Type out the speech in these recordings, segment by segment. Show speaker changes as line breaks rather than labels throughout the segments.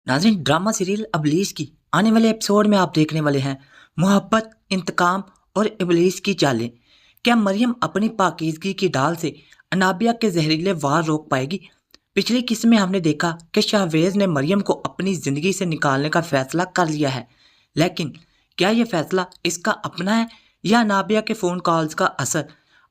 नाज़रीन, drama serial इब्लीस की आने वाले एपिसोड में आप देखने वाले हैं मोहब्बत, इंतकाम और इब्लीस की चालें। क्या मरियम अपनी पाकीज़गी की ढाल से अनाबिया के जहरीले वार रोक पाएगी? पिछली किस्त में हमने देखा कि शाहवेज़ ने मरियम को अपनी ज़िंदगी से निकालने का फैसला कर लिया है, लेकिन क्या यह फैसला इसका अपना है या अनाबिया के फ़ोन कॉल्स का असर?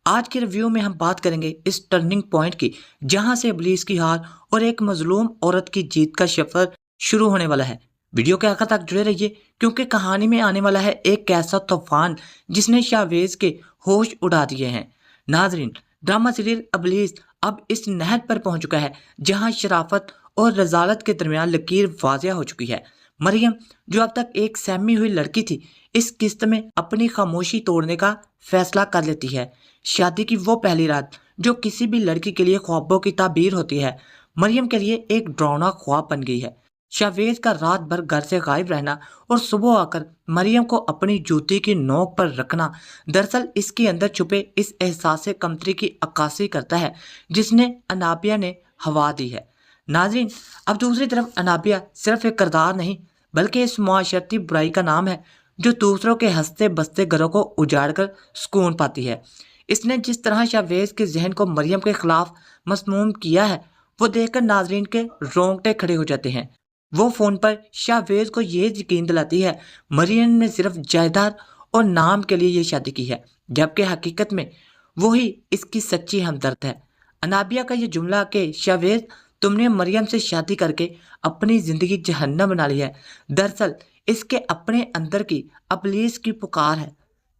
आज के रिव्यू में हम बात करेंगे इस टर्निंग पॉइंट की, जहां से इब्लीस की हार और एक मजलूम औरत की जीत का सफर शुरू होने वाला है। वीडियो के आखिर तक जुड़े रहिए, क्योंकि कहानी में आने वाला है एक ऐसा तूफान जिसने शाहवेज के होश उड़ा दिए हैं। नाजरीन, ड्रामा सीरियल इब्लीस अब इस नहर पर पहुंच चुका है जहां शराफत और रजालत के दरमियान लकीर वाजिया हो चुकी है। मरियम, जो अब तक एक सहमी हुई लड़की थी, इस किस्त में अपनी खामोशी तोड़ने का फैसला कर लेती है। शादी की वो पहली रात जो किसी भी लड़की के लिए ख्वाबों की ताबीर होती है, मरियम के लिए एक डरावना ख्वाब बन गई है। शावेज का रात भर घर से गायब रहना और सुबह आकर मरियम को अपनी जूती की नोक पर रखना दरअसल इसके अंदर छुपे इस एहसास कमतरी की अक्कासी करता है जिसने अनाबिया ने हवा दी है। नाजरीन, अब दूसरी तरफ अनाबिया सिर्फ एक किरदार नहीं, बल्कि इस मुआशरती बुराई का नाम है जो दूसरों के हंसते बसते घरों को उजाड़ कर सुकून पाती है। इसने जिस तरह शाहवेज के जहन को मरियम के खिलाफ मसमूम किया है, वो देखकर नाजरीन के रोंगटे खड़े हो जाते हैं। वो फोन पर शाहवेज को ये यकीन दिलाती है मरियम ने सिर्फ जायदाद और नाम के लिए ये शादी की है, जबकि हकीकत में वही इसकी सच्ची हमदर्द है। अनाबिया का ये जुमला कि शाहवेज, तुमने मरियम से शादी करके अपनी जिंदगी जहन्नम बना ली है, दरअसल इसके अपने अंदर की इब्लीस की पुकार है।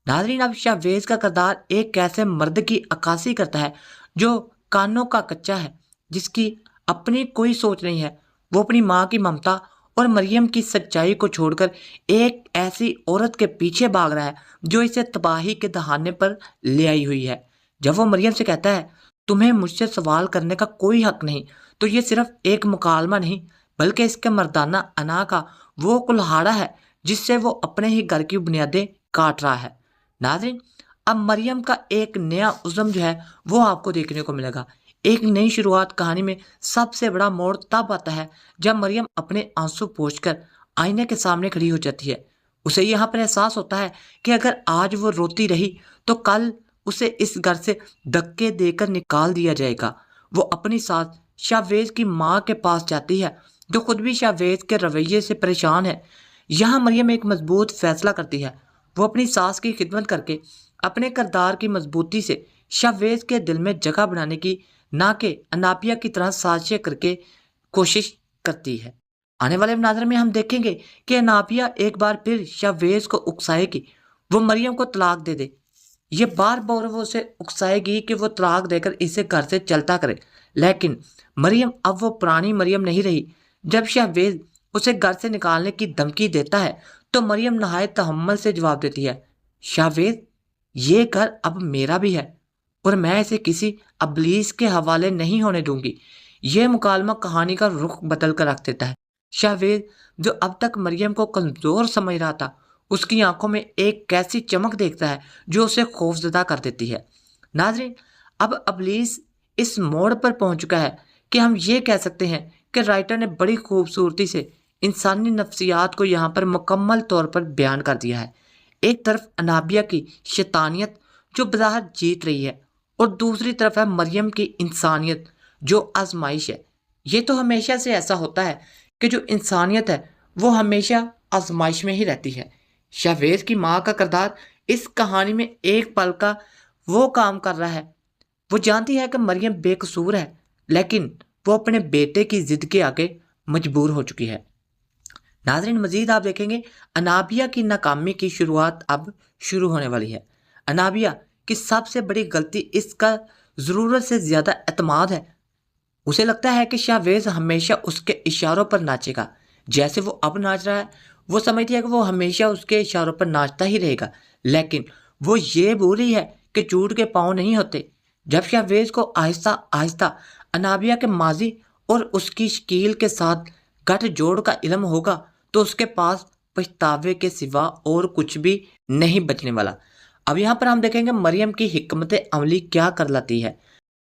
नाजरीन, अब शाहवेज का किरदार एक ऐसे मर्द की अक्कासी करता है जो कानों का कच्चा है, जिसकी अपनी कोई सोच नहीं है। वो अपनी माँ की ममता और मरियम की सच्चाई को छोड़कर एक ऐसी औरत के पीछे भाग रहा है जो इसे तबाही के दहाने पर ले आई हुई है। जब वो मरियम से कहता है तुम्हें मुझसे सवाल करने का कोई हक नहीं, तो ये सिर्फ एक मुकालमा नहीं, बल्कि इसके मर्दाना अना का वो कुल्हाड़ा है जिससे वो अपने ही घर की बुनियादें काट रहा है। नाज़रीन, अब मरियम का एक नया उज़्म जो है वो आपको देखने को मिलेगा। एक नई शुरुआत कहानी में सबसे बड़ा मोड़ तब आता है जब मरियम अपने आंसू पोंछकर आईने के सामने खड़ी हो जाती है। उसे यहाँ पर एहसास होता है कि अगर आज वो रोती रही तो कल उसे इस घर से धक्के देकर निकाल दिया जाएगा। वो अपनी साथ शाहवेज की माँ के पास जाती है, जो खुद भी शाहवेज के रवैये से परेशान है। यहाँ मरियम एक मजबूत फैसला करती है। वो अपनी सास की खिदमत करके अपने किरदार की मजबूती से शाहवेज के दिल में जगह बनाने की, ना कि अनाबिया की तरह साजिशें करके कोशिश करती है। आने वाले मुनाज़रे में हम देखेंगे कि अनाबिया एक बार फिर शाहवेज को उकसाएगी वो मरियम को तलाक दे दे। ये बार बार वो उसे उकसाएगी कि वो तलाक देकर इसे घर से चलता करे, लेकिन मरियम अब वो पुरानी मरियम नहीं रही। जब शाहवेज उसे घर से निकालने की धमकी देता है तो मरियम नहायत तहम्मुल से जवाब देती है, शाहवेज, ये घर अब मेरा भी है और मैं इसे किसी इब्लीस के हवाले नहीं होने दूंगी। यह मुकालमा कहानी का रुख बदल कर रख देता है। शाहवेज, जो अब तक मरियम को कमजोर समझ रहा था, उसकी आंखों में एक कैसी चमक देखता है जो उसे खौफजदा कर देती है। नाजरीन, अब इब्लीस इस मोड़ पर पहुंच चुका है कि हम ये कह सकते हैं कि राइटर ने बड़ी खूबसूरती से इंसानी नफ्सियात को यहाँ पर मुकम्मल तौर पर बयान कर दिया है। एक तरफ अनाबिया की शैतानियत जो बज़ाहिर जीत रही है, और दूसरी तरफ है मरियम की इंसानियत जो आजमाइश है। ये तो हमेशा से ऐसा होता है कि जो इंसानियत है वो हमेशा आजमाइश में ही रहती है। शाहवेज की माँ का किरदार इस कहानी में एक पल का वो काम कर रहा है। वो जानती है कि मरियम बेकसूर है, लेकिन वो अपने बेटे की जिद के आगे मजबूर हो चुकी है। नाजरीन, मजीद आप देखेंगे अनाबिया की नाकामी की शुरुआत अब शुरू होने वाली है। अनाबिया की सबसे बड़ी गलती इसका ज़रूरत से ज़्यादा एतमाद है। उसे लगता है कि शाहवेज हमेशा उसके इशारों पर नाचेगा, जैसे वो अब नाच रहा है। वो समझती है कि वो हमेशा उसके इशारों पर नाचता ही रहेगा, लेकिन वो ये भूल रही है कि चूट के पाँव नहीं होते। जब शाहवेज को आहिस्ता आहिस्ता अनाबिया के माजी और उसकी शकील के साथ गठ जोड़ का इल्म होगा, तो उसके पास पछतावे के सिवा और कुछ भी नहीं बचने वाला। अब यहाँ पर हम देखेंगे मरियम की हिकमत अमली क्या कर लाती है।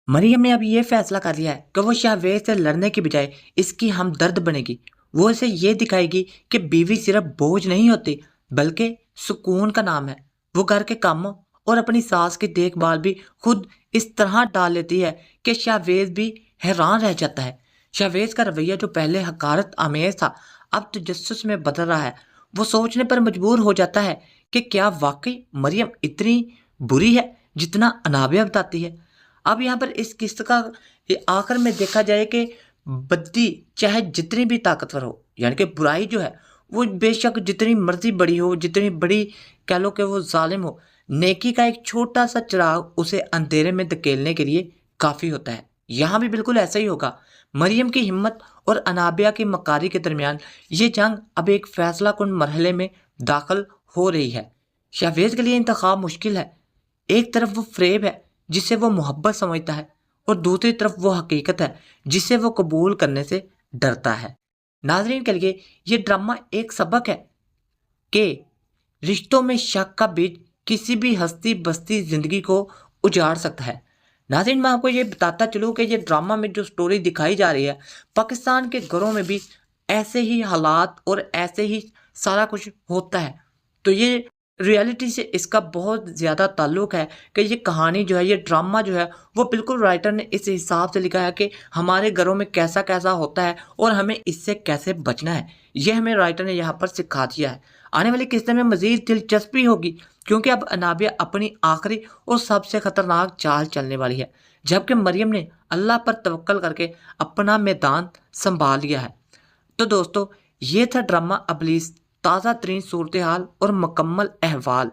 मरियम ने अब ये फैसला कर लिया है कि वो शाहवेज से लड़ने की बजाय इसकी हमदर्द बनेगी। وہ اسے یہ دکھائے گی کہ بیوی صرف بوجھ نہیں ہوتی بلکہ سکون کا نام ہے۔ وہ گھر کے کاموں اور اپنی ساس کی دیکھ بھال بھی خود اس طرح ڈال لیتی ہے کہ شاہویز بھی حیران رہ جاتا ہے۔ شاہویز کا رویہ جو پہلے حقارت آمیز تھا اب تجسس میں بدل رہا ہے۔ وہ سوچنے پر مجبور ہو جاتا ہے کہ کیا واقعی مریم اتنی بری ہے جتنا انابیہ بتاتی ہے۔ اب یہاں پر اس قصے کا آخر میں دیکھا جائے کہ بدی چاہے جتنی بھی طاقتور ہو، یعنی کہ برائی جو ہے وہ بے شک جتنی مرضی بڑی ہو، جتنی بڑی کہہ لو کہ وہ ظالم ہو، نیکی کا ایک چھوٹا سا چراغ اسے اندھیرے میں دھکیلنے کے لیے کافی ہوتا ہے۔ یہاں بھی بالکل ایسا ہی ہوگا۔ مریم کی ہمت اور انابیہ کی مکاری کے درمیان یہ جنگ اب ایک فیصلہ کن مرحلے میں داخل ہو رہی ہے۔ شاہویز کے لیے انتخاب مشکل ہے۔ ایک طرف وہ فریب ہے جسے وہ محبت سمجھتا ہے اور دوسری طرف وہ حقیقت ہے جسے وہ قبول کرنے سے ڈرتا ہے۔ ناظرین کے لیے یہ ڈرامہ ایک سبق ہے کہ رشتوں میں شک کا بیج کسی بھی ہستی بستی زندگی کو اجاڑ سکتا ہے۔ ناظرین میں آپ کو یہ بتاتا چلوں کہ یہ ڈرامہ میں جو سٹوری دکھائی جا رہی ہے، پاکستان کے گھروں میں بھی ایسے ہی حالات اور ایسے ہی سارا کچھ ہوتا ہے۔ تو یہ ریئلٹی سے اس کا بہت زیادہ تعلق ہے کہ یہ کہانی جو ہے، یہ ڈرامہ جو ہے وہ بالکل رائٹر نے اس حساب سے لکھا ہے کہ ہمارے گھروں میں کیسا کیسا ہوتا ہے اور ہمیں اس سے کیسے بچنا ہے۔ یہ ہمیں رائٹر نے یہاں پر سکھا دیا ہے۔ آنے والی قسطیں میں مزید دلچسپی ہوگی کیونکہ اب انابیہ اپنی آخری اور سب سے خطرناک چال چلنے والی ہے، جبکہ مریم نے اللہ پر توکل کر کے اپنا میدان سنبھال لیا ہے۔ تو دوستو، یہ تھا ڈرامہ ابلیس، تازہ ترین صورتحال اور مکمل احوال۔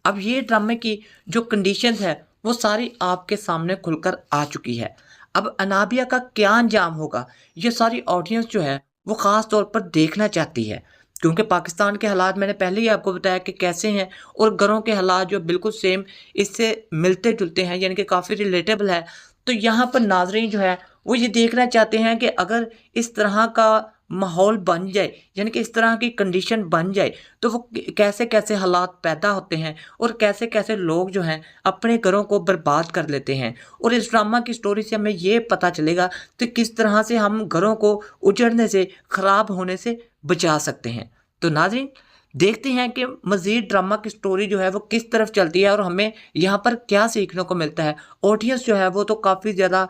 اب یہ ڈرامے کی جو کنڈیشنز ہے وہ ساری آپ کے سامنے کھل کر آ چکی ہے۔ اب انابیہ کا کیا انجام ہوگا، یہ ساری آڈینس جو ہے وہ خاص طور پر دیکھنا چاہتی ہے، کیونکہ پاکستان کے حالات میں نے پہلے ہی آپ کو بتایا کہ کیسے ہیں، اور گھروں کے حالات جو بالکل سیم اس سے ملتے جلتے ہیں، یعنی کہ کافی ریلیٹیبل ہے۔ تو یہاں پر ناظرین جو ہے وہ یہ دیکھنا چاہتے ہیں کہ اگر اس طرح کا ماحول بن جائے، یعنی کہ اس طرح کی کنڈیشن بن جائے، تو وہ کیسے کیسے حالات پیدا ہوتے ہیں اور کیسے کیسے لوگ جو ہیں اپنے گھروں کو برباد کر لیتے ہیں۔ اور اس ڈرامہ کی سٹوری سے ہمیں یہ پتہ چلے گا کہ کس طرح سے ہم گھروں کو اجڑنے سے، خراب ہونے سے بچا سکتے ہیں۔ تو ناظرین دیکھتے ہیں کہ مزید ڈرامہ کی سٹوری جو ہے وہ کس طرف چلتی ہے اور ہمیں یہاں پر کیا سیکھنے کو ملتا ہے۔ آڈینس جو ہے وہ تو کافی زیادہ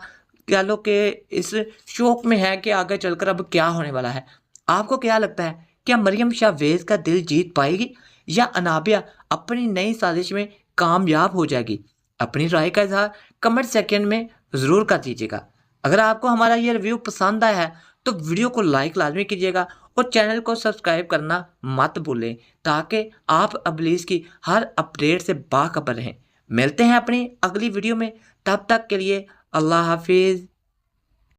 کہہ لو کہ اس شوق میں ہے کہ آگے چل کر اب کیا ہونے والا ہے۔ آپ کو کیا لگتا ہے، کیا مریم شاہویز کا دل جیت پائے گی یا انابیہ اپنی نئی سازش میں کامیاب ہو جائے گی؟ اپنی رائے کا اظہار کمنٹ سیکشن میں ضرور کر دیجیے گا۔ اگر آپ کو ہمارا یہ ریویو پسند آیا ہے تو ویڈیو کو لائک لازمی کیجیے گا اور چینل کو سبسکرائب کرنا مت بھولیں تاکہ آپ ابلیس کی ہر اپڈیٹ سے باخبر رہیں۔ ملتے ہیں اپنی اگلی ویڈیو میں، تب تک کے لیے اللہ حافظ۔